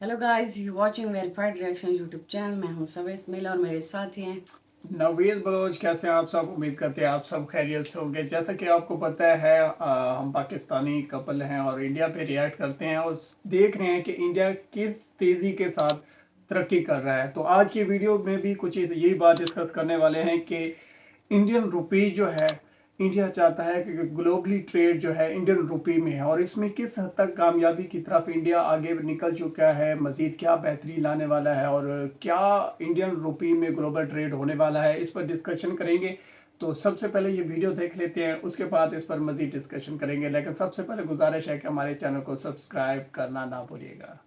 Hello guys, you watching verified reaction YouTube channel. मैं हूं सवेस मिल और मेरे साथी हैं नवीद बलोच। कैसे हैं आप सब? उम्मीद करते हैं आप सब खैरियत से होंगे। जैसा कि आपको पता है हम पाकिस्तानी कपल हैं और इंडिया पे रिएक्ट करते हैं और देख रहे हैं कि इंडिया किस तेज़ी के साथ तरक्की कर रहा है। तो आज की वीडियो में भी कुछ यही बात डिस्कस करने वाले हैं कि इंडियन रुपी जो है, इंडिया चाहता है कि ग्लोबली ट्रेड जो है इंडियन रुपी में है और इसमें किस हद तक कामयाबी की तरफ इंडिया आगे निकल चुका है, मजीद क्या बेहतरी लाने वाला है और क्या इंडियन रुपी में ग्लोबल ट्रेड होने वाला है, इस पर डिस्कशन करेंगे। तो सबसे पहले ये वीडियो देख लेते हैं, उसके बाद इस पर मजीद डिस्कशन करेंगे। लेकिन सबसे पहले गुजारिश है कि हमारे चैनल को सब्सक्राइब करना ना भूलिएगा।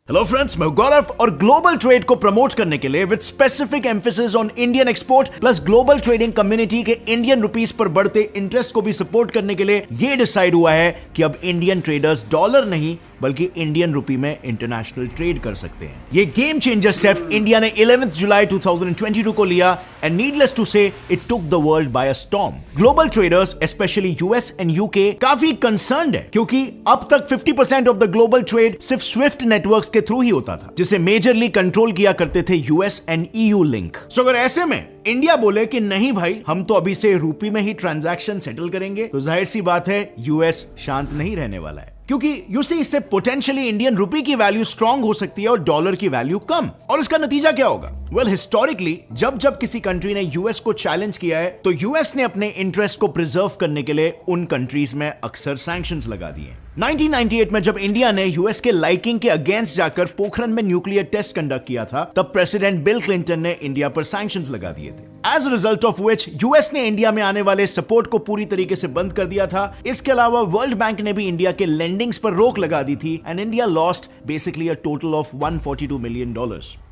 हेलो फ्रेंड्स, मैं गौरव और ग्लोबल ट्रेड को प्रमोट करने के लिए with specific emphasis on Indian export plus global trading community के इंडियन रुपीस पर बढ़ते इंटरेस्ट को भी सपोर्ट करने के लिए यह डिसाइड हुआ है कि अब इंडियन ट्रेडर्स डॉलर नहीं बल्कि इंडियन रुपी में इंटरनेशनल ट्रेड कर सकते हैं। ये गेम चेंजर स्टेप इंडिया ने 11 जुलाई 2022 को लिया एंड नीडलेस टू से it took the world by a storm. Global traders specially US and UK काफी कंसर्न्ड है क्योंकि अब तक 50% ऑफ द ग्लोबल ट्रेड सिर्फ स्विफ्ट नेटवर्क्स के थ्रू ही होता था, जिसे मेजरली कंट्रोल किया करते थे यूएस एंड ईयू लिंक। सो अगर ऐसे में इंडिया बोले कि नहीं भाई, हम तो अभी से रूपी में ही ट्रांजैक्शन सेटल करेंगे, तो जाहिर सी बात है यूएस शांत नहीं रहने वाला है, क्योंकि यू सी इससे पोटेंशियली इंडियन रुपी की वैल्यू स्ट्रांग हो सकती है और डॉलर की वैल्यू कम। और इसका नतीजा क्या होगा? वेल, हिस्टोरिकली जब जब किसी कंट्री ने यूएस को चैलेंज किया है तो यूएस ने अपने इंटरेस्ट को प्रिजर्व करने के लिए उन कंट्रीज में अक्सर सैंक्शंस लगा दिए। 1998 में जब इंडिया ने यूएस के लाइकिंग के अगेंस्ट जाकर पोखरण में न्यूक्लियर टेस्ट कंडक्ट किया था, तब प्रेसिडेंट बिल क्लिंटन ने इंडिया पर सैंक्शंस लगा दिए थे। As a result of which US ने इंडिया में आने वाले सपोर्ट को पूरी तरीके से बंद कर दिया था। इसके अलावा वर्ल्ड बैंक ने भी इंडिया के लेंडिंग्स पर रोक लगा दी थी and India lost basically a total of $142 million.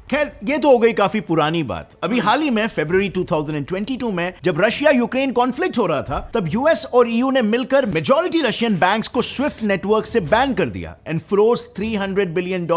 खैर, ये तो हो गई काफी पुरानी बात। अभी हाल ही में फरवरी 2022 में जब रशिया यूक्रेन कॉन्फ्लिक्ट हो रहा था, तब यूएस और ईयू ने मिलकर मेजॉरिटी रशियन बैंक्स को स्विफ्ट नेटवर्क से बैन कर दिया and froze $300 billion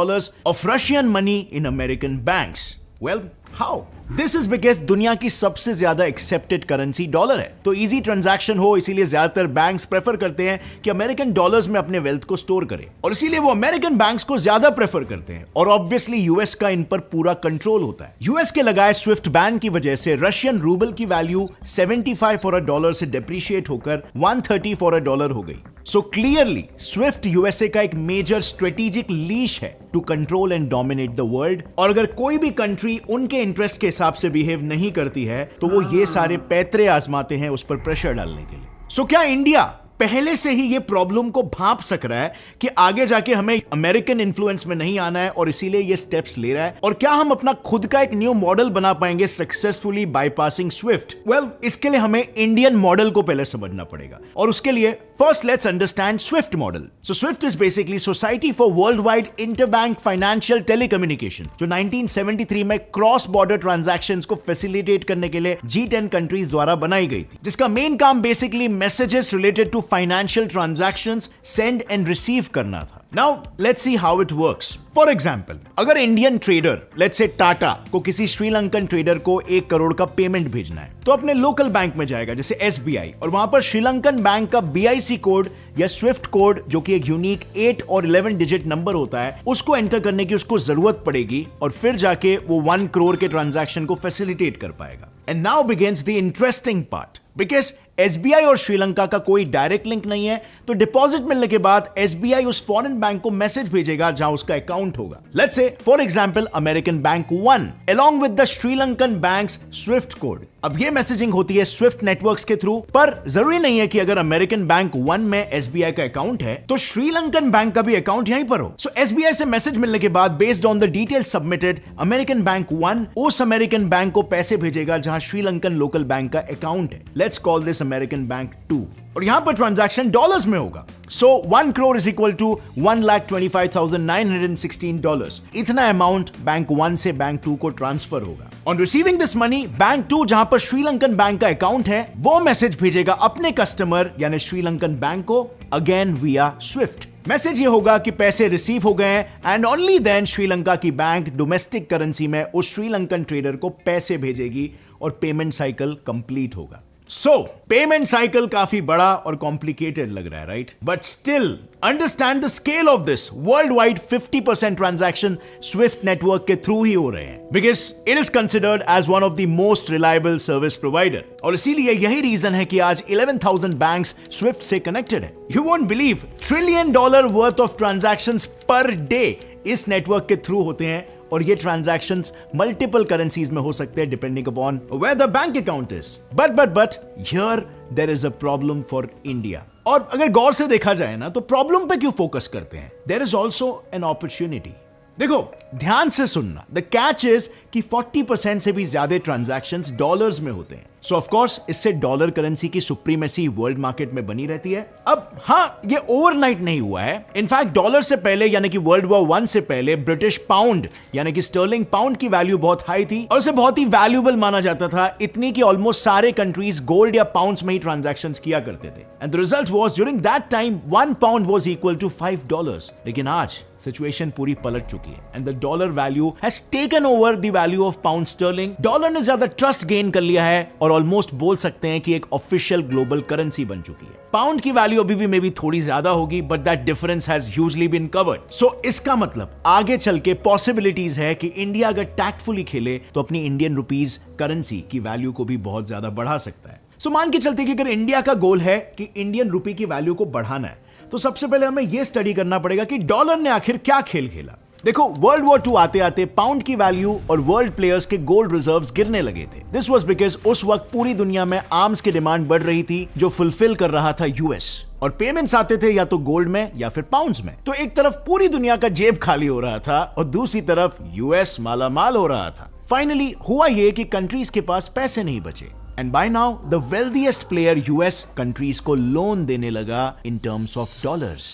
of Russian money in American banks. Well, how? This is because दुनिया की सबसे ज्यादा एक्सेप्टेड करेंसी डॉलर है, तो इजी ट्रांजैक्शन हो, इसीलिए ज्यादातर बैंक्स प्रेफर करते हैं कि अमेरिकन डॉलर्स में अपने वेल्थ को स्टोर करें और इसीलिए वो अमेरिकन बैंक्स को ज्यादा प्रेफर करते हैं और ऑब्वियसली यूएस का इन पर पूरा कंट्रोल होता है। यूएस के लगाए स्विफ्ट बैन की वजह से रशियन रूबल की वैल्यू 75 फॉर अ डॉलर से डिप्रिशिएट होकर 130 फॉर अ डॉलर हो गई। सो क्लियरली स्विफ्ट यूएसए का एक मेजर स्ट्रेटेजिक लीश है to control and dominate the world, और अगर कोई भी कंट्री उनके इंटरेस्ट के हिसाब से बिहेव नहीं करती है तो वो ये सारे पैतरे आजमाते हैं उस पर प्रेशर डालने के लिए। सो क्या इंडिया पहले से ही ये प्रॉब्लम को भांप सक रहा है कि आगे जाके हमें अमेरिकन इन्फ्लुएंस में नहीं आना है और इसीलिए ये स्टेप्स ले रहा है? और क्या हम अपना खुद का एक न्यू मॉडल बना पाएंगे सक्सेसफुली बाईपासिंग स्विफ्ट? वेल, इसके लिए हमें इंडियन मॉडल को पहले समझना पड़ेगा और उसके लिए first let's understand Swift model. So Swift is basically society for world wide interbank financial telecommunication, जो 1973 में क्रॉस बॉर्डर ट्रांजैक्शंस को फैसिलिटेट करने के लिए G10 कंट्रीज द्वारा बनाई गई थी, जिसका मेन काम basically messages related to financial transactions send and receive करना था। Now let's see how it works. For example, अगर Indian trader let's say Tata को किसी श्रीलंकन ट्रेडर को 1 करोड़ का पेमेंट भेजना है, तो अपने लोकल बैंक में जाएगा जैसे SBI, और वहां पर श्रीलंकन बैंक का BIC कोड या स्विफ्ट कोड, जो कि एक यूनिक 8 और 11 डिजिट नंबर होता है, उसको एंटर करने की उसको जरूरत पड़ेगी और फिर जाके वो 1 करोड़ के ट्रांजैक्शन को फैसिलिटेट कर पाएगा। And now begins the interesting part. Because SBI और श्रीलंका का कोई डायरेक्ट लिंक नहीं है, तो डिपॉजिट मिलने के बाद SBI उस फॉरेन बैंक को मैसेज भेजेगा जहां उसका अकाउंट होगा। Let's say for example American bank 1 along with the Sri Lankan banks Swift code. अब ये मैसेजिंग होती है स्विफ्ट नेटवर्क्स के थ्रू, पर जरूरी नहीं है कि अगर अमेरिकन बैंक 1 में SBI का अकाउंट है तो श्रीलंकन बैंक का भी अकाउंट यहीं पर हो। सो SBI से मैसेज मिलने के बाद based on the details submitted, American bank 1 उस अमेरिकन बैंक को पैसे भेजेगा जहां श्रीलंकन लोकल बैंक का अकाउंट है। Let's call this American bank 2, और यहां पर ट्रांजैक्शन डॉलर्स में होगा। सो 1 करोड़ इज इक्वल टू $1,25,916। इतना अमाउंट बैंक 1 से बैंक 2 को ट्रांसफर होगा। On receiving this money, bank 2 जहां पर श्रीलंकन बैंक का अकाउंट है, वो मैसेज भेजेगा अपने कस्टमर यानी श्रीलंकन बैंक को अगेन विया स्विफ्ट। मैसेज ये होगा कि पैसे रिसीव हो गए हैं एंड ओनली देन श्रीलंका की बैंक डोमेस्टिक करेंसी में उस श्रीलंकन ट्रेडर को पैसे भेजेगी और पेमेंट साइकिल कंप्लीट होगा। सो पेमेंट साइकिल काफी बड़ा और कॉम्प्लिकेटेड लग रहा है, right? But still understand the scale of this. World wide 50% transaction SWIFT network के थ्रू ही हो रहे हैं, because it is considered as one of the most reliable service provider. और इसीलिए यही रीजन है कि आज 11,000 बैंक्स स्विफ्ट से कनेक्टेड है. You won't believe, $1 trillion worth of transactions per day इस नेटवर्क के थ्रू होते हैं. और ये ट्रांजैक्शंस मल्टीपल करेंसीज में हो सकते हैं depending upon where the bank account is. But here there is a problem for India. और अगर गौर से देखा जाए ना, तो प्रॉब्लम पे क्यों फोकस करते हैं? There is also an opportunity. देखो, ध्यान से सुनना. द कैच इज कि 40% से भी ज्यादा ट्रांजैक्शंस डॉलर्स में होते हैं. सो ऑफ कोर्स इससे डॉलर करेंसी की सुप्रीमेसी वर्ल्ड मार्केट में बनी रहती है. अब हाँ, ये ओवरनाइट नहीं हुआ है. इनफैक्ट डॉलर से पहले यानी कि वर्ल्ड वॉर 1 से पहले ब्रिटिश पाउंड यानी कि स्टर्लिंग पाउंड की वैल्यू बहुत हाई थी और उसे बहुत ही वैल्यूएबल माना जाता था. इतनी कि ऑलमोस्ट सारे कंट्रीज गोल्ड या पाउंड्स में ही ट्रांजैक्शंस किया करते थे. And the result was during that time 1 pound was equal to $5. लेकिन आज सिचुएशन पूरी पलट चुकी है and the dollar value has taken over the value of pound sterling. Dollar ने ज्यादा ट्रस्ट गेन कर लिया है और ऑलमोस्ट बोल सकते हैं कि एक ऑफिशियल ग्लोबल करेंसी बन चुकी है. पाउंड की वैल्यू अभी भी मे बी थोड़ी ज्यादा होगी, but that difference has hugely been covered. So इसका मतलब आगे चल के पॉसिबिलिटीज है कि इंडिया अगर टैक्टफुली खेले तो अपनी इंडियन रुपीज करेंसी की वैल्यू को भी बहुत ज्यादा बढ़ा सकता है. सो मान के चलते कि अगर इंडिया का गोल है कि इंडियन रुपी की वैल्यू को बढ़ाना है, तो सबसे पहले हमें यह स्टडी करना पड़ेगा कि डॉलर ने आखिर क्या खेल खेला. देखो, वर्ल्ड वॉर 2 आते आते पाउंड की वैल्यू और वर्ल्ड प्लेयर्स के गोल्ड रिजर्व्स गिरने लगे थे. दिस वाज बिकॉज उस वक्त पूरी दुनिया में आर्म्स की डिमांड बढ़ रही थी जो फुलफिल कर रहा था यूएस. और पेमेंट्स आते थे या तो गोल्ड में या फिर पाउंड्स में. तो एक तरफ पूरी दुनिया का जेब खाली हो रहा था और दूसरी तरफ यूएस मालामाल हो रहा था. फाइनली हुआ ये कि कंट्रीज के पास पैसे नहीं बचे. And by now, the wealthiest player US countries को लोन देने लगा in terms of dollars.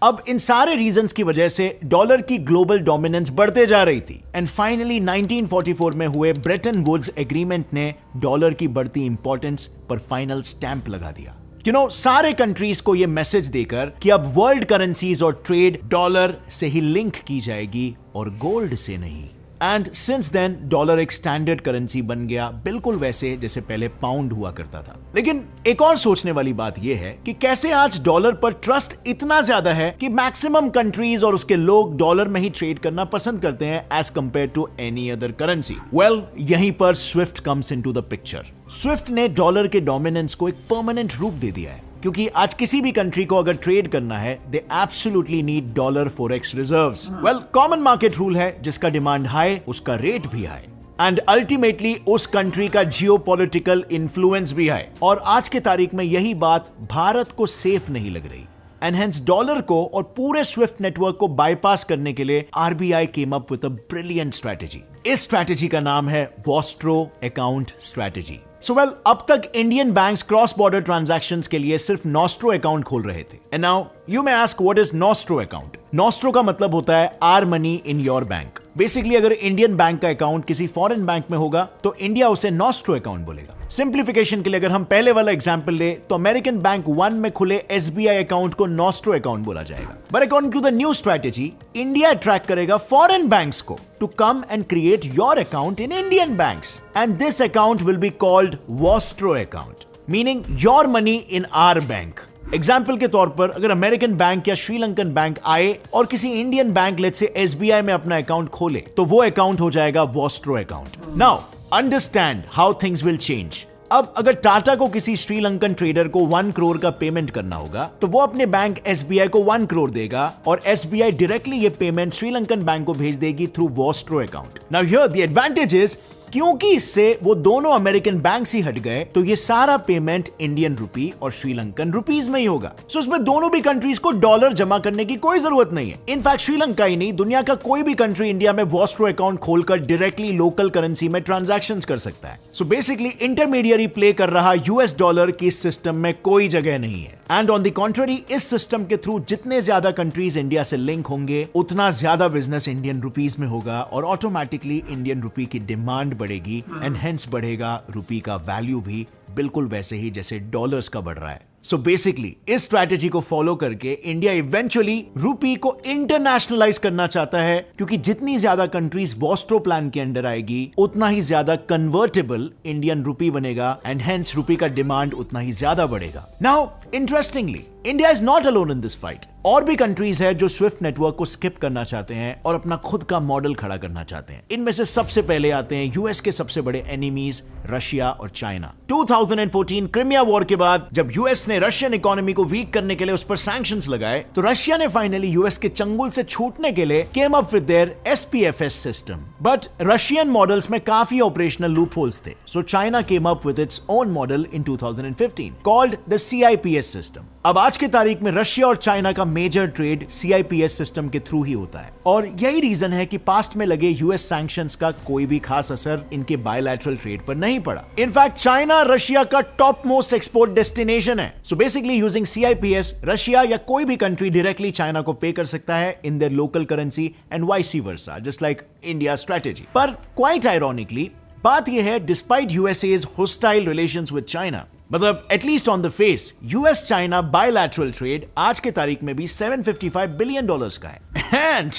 अब इन सारे रीजंस की वजह से डॉलर की ग्लोबल डोमिनेंस बढ़ते जा रही थी. एंड फाइनली 1944 में हुए ब्रेटन वुड्स एग्रीमेंट ने डॉलर की बढ़ती इंपॉर्टेंस पर फाइनल स्टैंप लगा दिया. सारे कंट्रीज को यह मैसेज देकर कि अब वर्ल्ड करेंसीज और ट्रेड डॉलर से ही लिंक की जाएगी और गोल्ड से नहीं. एंड सिंस देन डॉलर एक स्टैंडर्ड करेंसी बन गया, बिल्कुल वैसे जैसे पहले पाउंड हुआ करता था. लेकिन एक और सोचने वाली बात यह है कि कैसे आज डॉलर पर ट्रस्ट इतना ज्यादा है कि मैक्सिमम कंट्रीज और उसके लोग डॉलर में ही ट्रेड करना पसंद करते हैं as compare to any other currency. Well, यहीं पर SWIFT comes into the picture. SWIFT ने डॉलर के डोमिनेंस को एक परमानेंट रूप दे दिया है, क्योंकि आज किसी भी कंट्री को अगर ट्रेड करना है, they absolutely need dollar forex reserves. Well, common market rule है, जिसका डिमांड हाई उसका रेट भी हाई एंड अल्टीमेटली उस कंट्री का जियोपॉलिटिकल इन्फ्लुएंस भी हाई. और आज के तारीख में यही बात भारत को सेफ नहीं लग रही. एंड हेंस डॉलर को और पूरे स्विफ्ट नेटवर्क को बाईपास करने के लिए RBI came up with a brilliant strategy. इस स्ट्रैटेजी का नाम है vostro account strategy. So well, अब तक Indian banks cross border transactions के लिए सिर्फ नॉस्ट्रो अकाउंट खोल रहे थे. And now you may ask what is nostro account. Nostro का मतलब होता है our money in your bank. Basically अगर इंडियन बैंक का अकाउंट किसी फॉरेन बैंक में होगा तो इंडिया उसे नॉस्ट्रो अकाउंट बोलेगा. सिंप्लीफिकेशन के लिए अगर हम पहले वाला एग्जांपल ले तो अमेरिकन बैंक 1 में खुले एसबीआई अकाउंट को नॉस्ट्रो अकाउंट बोला जाएगा. But according to the new strategy, India attract करेगा फॉरेन बैंक्स को to come and create your account in Indian banks, and this account will be called Vostro account, meaning your money in our bank. Example के तौर पर अगर American bank या Sri Lankan bank आए और किसी Indian bank let's say SBI में अपना अकाउंट खोले तो वो अकाउंट हो जाएगा Vostro account. Now understand how things will change. अब अगर टाटा को किसी श्रीलंकन ट्रेडर को 1 करोड़ का पेमेंट करना होगा तो वो अपने बैंक एसबीआई को 1 करोड़ देगा और एसबीआई डायरेक्टली ये पेमेंट श्रीलंकन बैंक को भेज देगी through Vostro account. Now here the advantage is क्योंकि इससे वो दोनों अमेरिकन बैंक्स ही हट गए तो ये सारा पेमेंट इंडियन रुपी और श्रीलंकन रुपीज में ही होगा. सो उसमें दोनों भी कंट्रीज को डॉलर जमा करने की कोई जरूरत नहीं है. इनफैक्ट श्रीलंका ही नहीं, दुनिया का कोई भी कंट्री इंडिया में वॉस्ट्रो अकाउंट खोलकर डायरेक्टली लोकल करेंसी में ट्रांजैक्शंस कर सकता है. सो बेसिकली इंटरमीडियरी प्ले कर रहा यूएस डॉलर की इस सिस्टम में कोई जगह नहीं है. एंड ऑन द कॉन्ट्ररी, इस सिस्टम के थ्रू जितने ज्यादा कंट्रीज इंडिया से लिंक होंगे उतना ज्यादा बिजनेस इंडियन रुपीज में होगा और ऑटोमेटिकली इंडियन रुपी की डिमांड बढ़ेगी एंड हेंस बढ़ेगा रुपी का वैल्यू भी बिल्कुल वैसे ही जैसे डॉलर्स का बढ़ रहा है. सो बेसिकली इस स्ट्रैटेजी को फॉलो करके इंडिया इवेंचुअली रूपी को इंटरनेशनलाइज करना चाहता है, क्योंकि जितनी ज्यादा कंट्रीज वॉस्ट्रो प्लान के अंडर आएगी उतना ही ज्यादा कन्वर्टेबल इंडियन रूपी बनेगा एंड हेंस रूपी का डिमांड उतना ही ज्यादा बढ़ेगा। Now interestingly India is not alone in this fight. और भी कंट्रीज है जो स्विफ्ट नेटवर्क को स्किप करना चाहते हैं और अपना खुद का मॉडल खड़ा करना चाहते हैं। इनमें से सबसे पहले आते हैं यूएस के सबसे बड़े एनिमीज रशिया और चाइना। 2014 क्रिमिया वॉर के बाद जब यूएस ने रशियन इकोनॉमी को वीक करने के लिए उस पर सैंक्शंस लगाए, तो रशिया ने फाइनली यूएस के चंगुल से छूटने के लिए came up with their SPFS system. But Russian models में काफी ऑपरेशनल लूपहोल्स थे, so China came up with its own model in 2015 called the CIPS system. अब आज के तारीख में रशिया और चाइना का मेजर ट्रेड सीआईपीएस सिस्टम के थ्रू ही होता है, और यही रीजन है कि पास्ट में लगे यूएस सैंक्शंस का कोई भी खास असर इनके बायलैटरल ट्रेड पर नहीं पड़ा। इनफैक्ट चाइना रशिया का टॉप मोस्ट एक्सपोर्ट डेस्टिनेशन है। सो बेसिकली यूजिंग सीआईपीएस रशिया या कोई भी कंट्री डायरेक्टली चाइना को पे कर सकता है in their local currency and vice versa, just like India strategy. पर क्वाइट आयरॉनिकली बात यह है, despite USA's hostile relations with China, मतलब at least on the face US China bilateral trade आज के तारीख में भी $755 बिलियन का है। And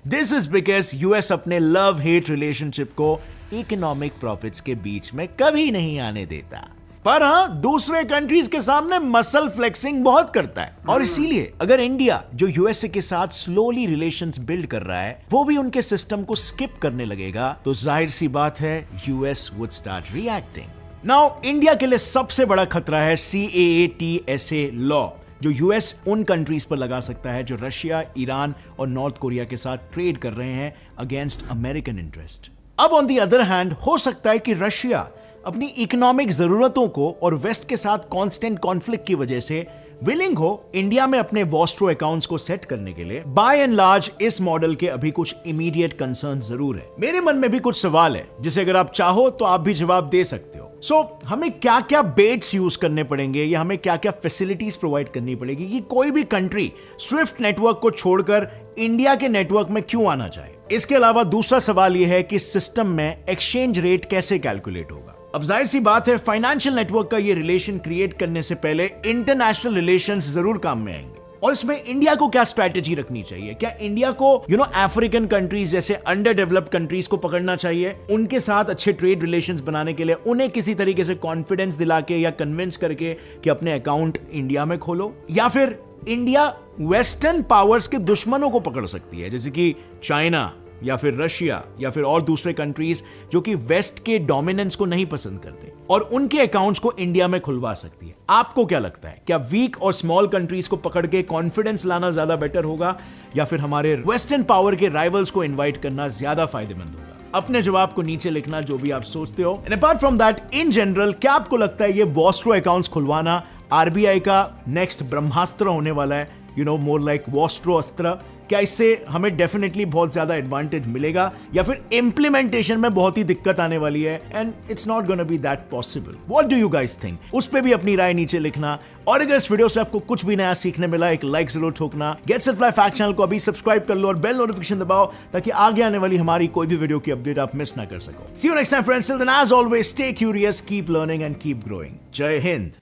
this is because US अपने लव हेट रिलेशनशिप को इकोनॉमिक प्रॉफिट्स के बीच में कभी नहीं आने देता, पर हाँ दूसरे कंट्रीज के सामने मसल फ्लेक्सिंग बहुत करता है। और इसीलिए अगर इंडिया जो यूएसए के साथ स्लोली रिलेशंस बिल्ड कर रहा है वो भी उनके सिस्टम को स्किप करने लगेगा, तो जाहिर सी बात है US would start reacting. Now India के लिए सबसे बड़ा खतरा है CAATSA लॉ, जो यूएस उन कंट्रीज पर लगा सकता है जो रशिया, ईरान और नॉर्थ कोरिया के साथ ट्रेड कर रहे हैं अगेंस्ट अमेरिकन इंटरेस्ट। अब ऑन द अदर हैंड हो सकता है कि रशिया अपनी इकोनॉमिक जरूरतों को और वेस्ट के साथ कांस्टेंट कॉन्फ्लिक्ट की वजह से विलिंग हो इंडिया में अपने वॉस्ट्रो अकाउंट्स को सेट करने के लिए। बाय एंड लार्ज इस मॉडल के अभी कुछ इमीडिएट कंसर्न जरूर है। मेरे मन में भी कुछ सवाल है जिसे अगर आप चाहो तो आप भी जवाब दे सकते हो। सो हमें क्या क्या बेट्स यूज करने पड़ेंगे या हमें क्या क्या फैसिलिटीज प्रोवाइड करनी पड़ेगी कि कोई भी कंट्री स्विफ्ट नेटवर्क को छोड़कर इंडिया के नेटवर्क में क्यों आना चाहे। इसके अलावा दूसरा सवाल यह है कि इस सिस्टम में एक्सचेंज रेट कैसे कैलकुलेट होगा। अब जाहिर सी बात है फाइनेंशियल नेटवर्क का ये रिलेशन क्रिएट करने से पहले इंटरनेशनल रिलेशंस जरूर काम में आएंगे, और इसमें इंडिया को क्या स्ट्रैटेजी रखनी चाहिए। क्या इंडिया को अफ्रीकन कंट्रीज जैसे अंडर डेवलप्ड कंट्रीज को पकड़ना चाहिए, उनके साथ अच्छे ट्रेड रिलेशंस बनाने के लिए उन्हें किसी तरीके से कॉन्फिडेंस दिला के या कन्विंस करके कि अपने अकाउंट इंडिया में खोलो, या फिर इंडिया वेस्टर्न पावर्स के दुश्मनों को पकड़ सकती है जैसे कि चाइना या फिर रशिया या फिर और दूसरे कंट्रीज जो कि वेस्ट के डोमिनेंस को नहीं पसंद करते, और उनके अकाउंट्स को इंडिया में खुलवा सकती है। आपको क्या लगता है, क्या वीक और स्मॉल कंट्रीज को पकड़ के कॉन्फिडेंस लाना ज्यादा बेटर होगा या फिर हमारे वेस्टर्न पावर के राइवल्स को इन्वाइट करना ज्यादा फायदेमंद होगा? अपने जवाब को नीचे लिखना जो भी आप सोचते हो। And apart from that in general क्या आपको लगता है ये वॉस्ट्रो अकाउंट्स खुलवाना आरबीआई का नेक्स्ट ब्रह्मास्त्र होने वाला है, मोर लाइक वॉस्ट्रो अस्त्र? क्या इससे हमें डेफिनेटली बहुत ज्यादा एडवांटेज मिलेगा या फिर इंप्लीमेंटेशन में बहुत ही दिक्कत आने वाली है and it's not gonna be that possible? What do you guys think? उस पे भी अपनी राय नीचे लिखना, और अगर इस वीडियो से आपको कुछ भी नया सीखने मिला एक लाइक जरूर ठोकना। Get set fly fact channel को अभी सब्सक्राइब कर लो और बेल नोटिफिकेशन दबाओ ताकि आगे आने वाली हमारी कोई भी वीडियो की अपडेट आप मिस ना कर सको। See you next time friends, till then as always stay curious, keep learning and keep growing. Jai Hind.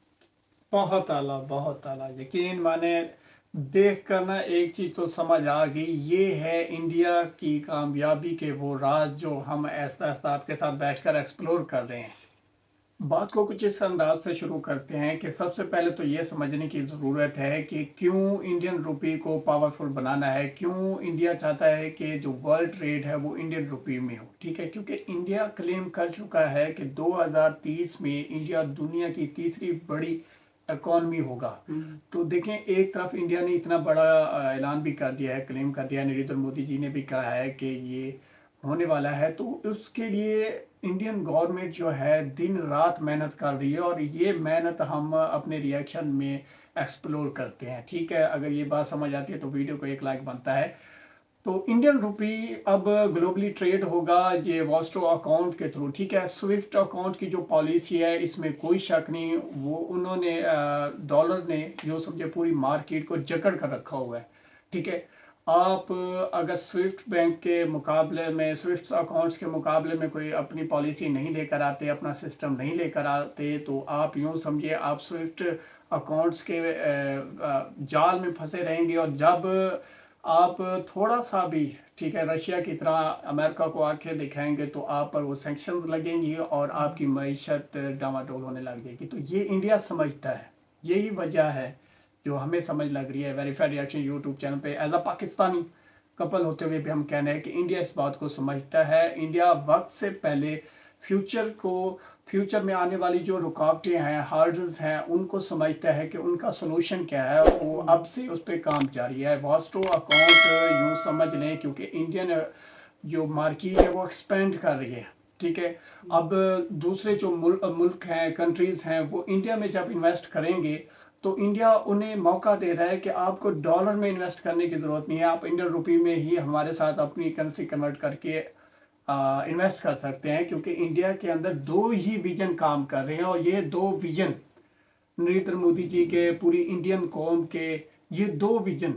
बहुत आला यकीन माने देख कर ना एक चीज तो समझ आ गई, ये है इंडिया की कामयाबी के वो राज जो हम ऐसा आपके साथ बैठकर एक्सप्लोर कर रहे हैं। बात को कुछ इस अंदाज से शुरू करते हैं कि सबसे पहले तो ये समझने की ज़रूरत है कि क्यों इंडियन रुपी को पावरफुल बनाना है, क्यों इंडिया चाहता है कि जो वर्ल्ड ट्रेड है वो इंडियन रुपी में हो। ठीक है, क्योंकि इंडिया क्लेम कर चुका है कि 2030 में इंडिया दुनिया की तीसरी बड़ी इकॉनमी होगा। तो देखें, एक तरफ इंडिया ने इतना बड़ा ऐलान भी कर दिया है, क्लेम कर दिया है, नरेंद्र मोदी जी ने भी कहा है कि ये होने वाला है, तो उसके लिए इंडियन गवर्नमेंट जो है दिन रात मेहनत कर रही है और ये मेहनत हम अपने रिएक्शन में एक्सप्लोर करते हैं। ठीक है, अगर ये बात समझ आती है तो वीडियो को एक लाइक बनता है। तो इंडियन रुपी अब ग्लोबली ट्रेड होगा ये वॉस्ट्रो अकाउंट के थ्रू। ठीक है, स्विफ्ट अकाउंट की जो पॉलिसी है इसमें कोई शक नहीं, वो उन्होंने डॉलर ने जो समझे पूरी मार्केट को जकड़ कर रखा हुआ है। ठीक है, आप अगर स्विफ्ट बैंक के मुकाबले में, स्विफ्ट अकाउंट्स के मुकाबले में कोई अपनी पॉलिसी नहीं लेकर आते, अपना सिस्टम नहीं लेकर आते, तो आप यूं समझिए आप स्विफ्ट अकाउंट्स के जाल में फंसे रहेंगे। और जब आप थोड़ा सा भी, ठीक है, रशिया की तरह अमेरिका को आंखें दिखाएंगे तो आप पर वो सैंक्शंस लगेंगी और आपकी मईशत डामाडोल होने लग जाएगी। तो ये इंडिया समझता है, यही वजह है जो हमें समझ लग रही है वेरीफाइड रिएक्शन यूट्यूब चैनल पे एज अ पाकिस्तानी कपल होते हुए भी हम कहना है कि इंडिया इस बात को समझता है। इंडिया वक्त से पहले फ्यूचर में आने वाली जो रुकावटें हैं, हार्डल्स हैं, उनको समझता है कि उनका सोल्यूशन क्या है। वो अब से उस पर काम जारी है। वास्ट्रो अकाउंट यूँ समझ लें, क्योंकि इंडियन जो मार्केट है वो एक्सपेंड कर रही है, ठीक है। अब दूसरे जो मुल्क हैं, कंट्रीज हैं, वो इंडिया में जब इन्वेस्ट करेंगे तो इंडिया उन्हें मौका दे रहा है कि आपको डॉलर में इन्वेस्ट करने की ज़रूरत नहीं है, आप इंडियन रुपी में ही हमारे साथ अपनी करेंसी कन्वर्ट करके इन्वेस्ट कर सकते हैं। क्योंकि इंडिया के अंदर दो ही विजन काम कर रहे हैं और ये दो विजन नरेंद्र मोदी जी के, पूरी इंडियन कौम के, ये दो विजन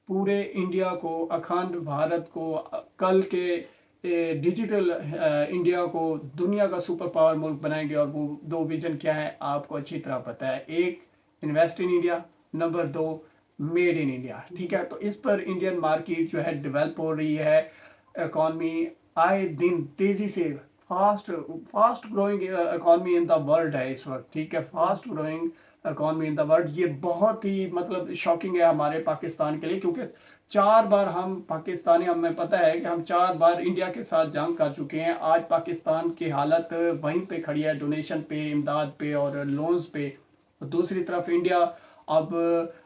पूरे इंडिया को, अखंड भारत को, कल के डिजिटल इंडिया को दुनिया का सुपर पावर मुल्क बनाएंगे। और वो दो विजन क्या है आपको अच्छी तरह पता है। एक, invest in India, number 2, made in India, ठीक है। तो इस पर इंडियन मार्केट जो है डेवलप हो रही है। इकॉनमी आए दिन तेजी से fast growing economy in the world है इस वक्त, ठीक है, fast growing economy in the world. ये बहुत ही मतलब शॉकिंग है हमारे पाकिस्तान के लिए, क्योंकि 4 बार हम पाकिस्तानी, हमें पता है कि हम 4 बार इंडिया के साथ जंग कर चुके हैं। आज पाकिस्तान की हालत वहीं पे खड़ी है, डोनेशन पे, इमदाद पे और लोन्स पे। दूसरी तरफ इंडिया अब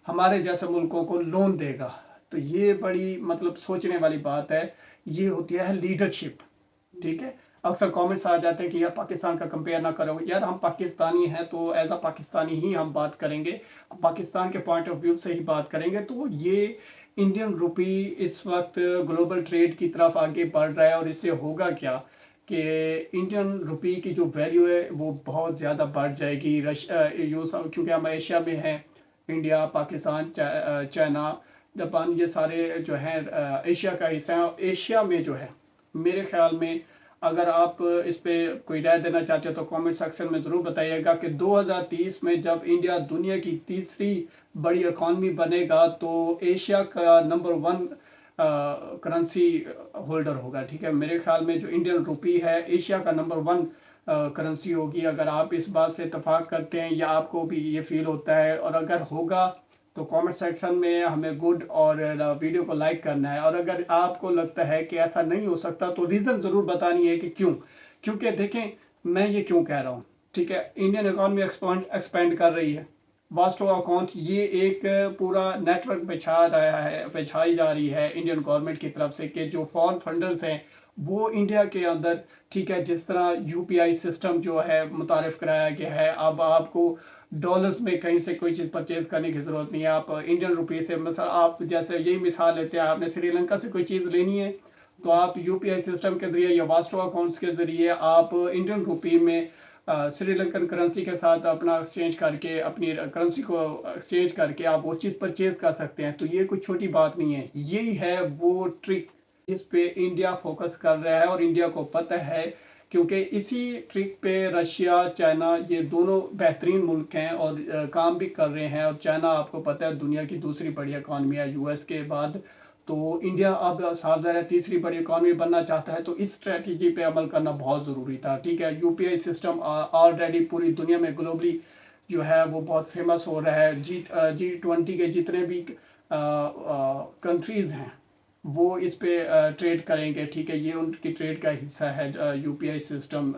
हमारे जैसे मुल्कों को लोन देगा। तो ये बड़ी मतलब सोचने वाली बात है। ये होती है लीडरशिप, ठीक है। अक्सर कमेंट्स आ जाते हैं कि यार पाकिस्तान का कंपेयर ना करो। यार हम पाकिस्तानी हैं तो एज अ पाकिस्तानी ही हम बात करेंगे, पाकिस्तान के पॉइंट ऑफ व्यू से ही बात करेंगे। तो ये इंडियन रुपी इस वक्त ग्लोबल ट्रेड की तरफ आगे बढ़ रहा है और इससे होगा क्या कि इंडियन रुपी की जो वैल्यू है वो बहुत ज़्यादा बढ़ जाएगी। क्योंकि हम एशिया में हैं, इंडिया, पाकिस्तान, चाइना, जापान, ये सारे जो हैं एशिया का हिस्सा है। एशिया में जो है, मेरे ख्याल में अगर आप इस पे कोई राय देना चाहते हो तो कमेंट सेक्शन में ज़रूर बताइएगा कि 2030 में जब इंडिया दुनिया की तीसरी बड़ी इकॉनमी बनेगा तो एशिया का नंबर 1 करेंसी होल्डर होगा, ठीक है। मेरे ख्याल में जो इंडियन रुपी है एशिया का नंबर 1 करेंसी होगी। अगर आप इस बात से इत्तेफाक करते हैं या आपको भी ये फील होता है, और अगर होगा तो कमेंट सेक्शन में हमें गुड और वीडियो को लाइक करना है। और अगर आपको लगता है कि ऐसा नहीं हो सकता तो रीज़न ज़रूर बतानी है कि क्यों। क्योंकि देखें मैं ये क्यों कह रहा हूँ, ठीक है। इंडियन इकॉनमी एक्सपेंड कर रही है, वास्ट्रो अकाउंट ये एक पूरा नेटवर्क बिछाई जा रही है इंडियन गवर्नमेंट की तरफ से कि जो फॉरेन फंडर्स हैं वो इंडिया के अंदर, ठीक है, जिस तरह यूपीआई सिस्टम जो है मुतारिफ कराया गया है। अब आपको डॉलर्स में कहीं से कोई चीज़ परचेज करने की ज़रूरत नहीं है, आप इंडियन रुपये से, मतलब आप जैसे यही मिसाल लेते हैं, आपने श्रीलंका से कोई चीज़ लेनी है तो आप यूपीआई सिस्टम के ज़रिए या वास्ट्रो अकाउंट्स के ज़रिए आप इंडियन रुपये में श्रीलंकन करेंसी के साथ अपना एक्सचेंज करके, अपनी करेंसी को एक्सचेंज करके आप वो चीज़ परचेज कर सकते हैं। तो ये कुछ छोटी बात नहीं है, यही है वो ट्रिक जिस पे इंडिया फोकस कर रहा है। और इंडिया को पता है, क्योंकि इसी ट्रिक पे रशिया, चाइना, ये दोनों बेहतरीन मुल्क हैं और काम भी कर रहे हैं। और चाइना आपको पता है दुनिया की दूसरी बड़ी इकॉनमी है यूएस के बाद। तो इंडिया अब साफ ज़ाहिर है तीसरी बड़ी इकॉनमी बनना चाहता है, तो इस स्ट्रेटजी पे अमल करना बहुत ज़रूरी था, ठीक है। यूपीआई सिस्टम ऑलरेडी पूरी दुनिया में ग्लोबली जो है वो बहुत फेमस हो रहा है। G20 के जितने भी कंट्रीज़ हैं वो इस पे ट्रेड करेंगे, ठीक है। ये उनकी ट्रेड का हिस्सा है यूपीआई सिस्टम।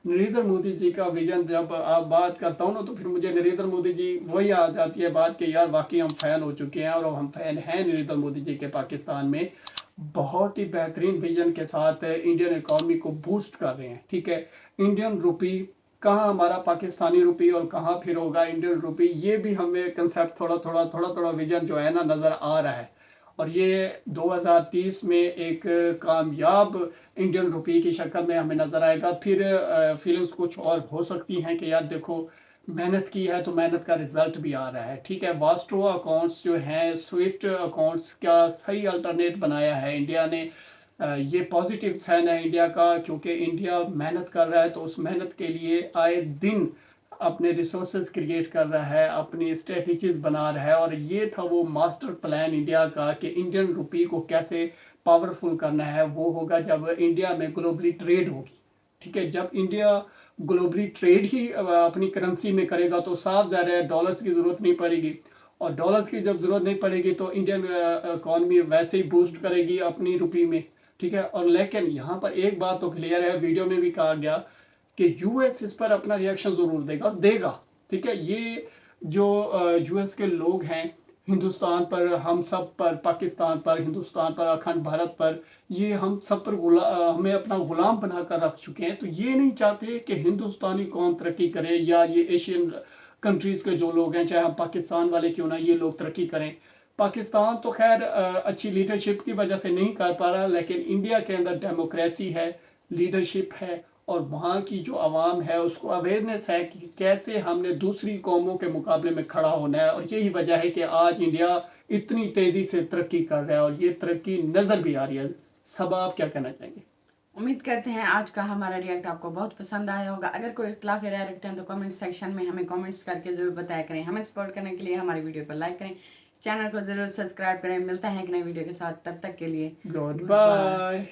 नरेंद्र मोदी जी का विजन जब आप बात करता हूँ ना तो फिर मुझे नरेंद्र मोदी जी वही आ जाती है बात कि यार वाकई हम फ़ैन हो चुके हैं और हम फ़ैन हैं नरेंद्र मोदी जी के। पाकिस्तान में बहुत ही बेहतरीन विजन के साथ इंडियन इकॉनमी को बूस्ट कर रहे हैं, ठीक है। इंडियन रुपी कहाँ हमारा पाकिस्तानी रुपी और कहाँ फिर होगा इंडियन रुपी, ये भी हमें कंसेप्ट थोड़ा विजन जो है ना नज़र आ रहा है। और ये 2030 में एक कामयाब इंडियन रुपये की शक्ल में हमें नज़र आएगा। फिर फीलिंग्स कुछ और हो सकती हैं कि यार देखो मेहनत की है तो मेहनत का रिजल्ट भी आ रहा है। ठीक है, वास्ट्रो अकाउंट्स जो हैं, स्विफ्ट अकाउंट्स का सही अल्टरनेट बनाया है इंडिया ने। ये पॉजिटिव साइन है इंडिया का, क्योंकि इंडिया मेहनत कर रहा है तो उस मेहनत के लिए आए दिन अपने रिसोर्सेज क्रिएट कर रहा है, अपनी स्ट्रेटजीज बना रहा है। और ये था वो मास्टर प्लान इंडिया का कि इंडियन रुपी को कैसे पावरफुल करना है। वो होगा जब इंडिया में ग्लोबली ट्रेड होगी। ठीक है, जब इंडिया ग्लोबली ट्रेड ही अपनी करेंसी में करेगा तो साफ ज़ाहिर है डॉलर्स की ज़रूरत नहीं पड़ेगी, और डॉलर्स की जब ज़रूरत नहीं पड़ेगी तो इंडियन इकॉनमी वैसे ही बूस्ट करेगी अपनी रुपी में। ठीक है, और लेकिन यहाँ पर एक बात तो क्लियर है, वीडियो में भी कहा गया कि यूएस इस पर अपना रिएक्शन ज़रूर देगा और देगा। ठीक है, ये जो यूएस के लोग हैं हिंदुस्तान पर, हम सब पर, पाकिस्तान पर, हिंदुस्तान पर, अखंड भारत पर, ये हम सब पर हमें अपना गुलाम बनाकर रख चुके हैं। तो ये नहीं चाहते कि हिंदुस्तानी कौम तरक्की करे, या ये एशियन कंट्रीज के जो लोग हैं, चाहे हम पाकिस्तान वाले क्यों ना, ये लोग तरक्की करें। पाकिस्तान तो खैर अच्छी लीडरशिप की वजह से नहीं कर पा रहा, लेकिन इंडिया के अंदर डेमोक्रेसी है, लीडरशिप है, और वहाँ की जो आवाम है उसको अवेयरनेस है कि कैसे हमने दूसरी कौमों के मुकाबले में खड़ा होना है। और यही वजह है कि आज इंडिया इतनी तेजी से तरक्की कर रहा है, और ये तरक्की नजर भी आ रही है। सब आप क्या कहना चाहेंगे? उम्मीद करते हैं आज का हमारा रिएक्ट आपको बहुत पसंद आया होगा। अगर कोई इख्तिलाफ या राय रखते हैं तो कमेंट सेक्शन में हमें कमेंट्स करके जरूर बताया करें। हमें सपोर्ट करने के लिए हमारी वीडियो को लाइक करें, चैनल को जरूर सब्सक्राइब करें। मिलता है एक नई वीडियो के साथ, तब तक के लिए गुड बाय।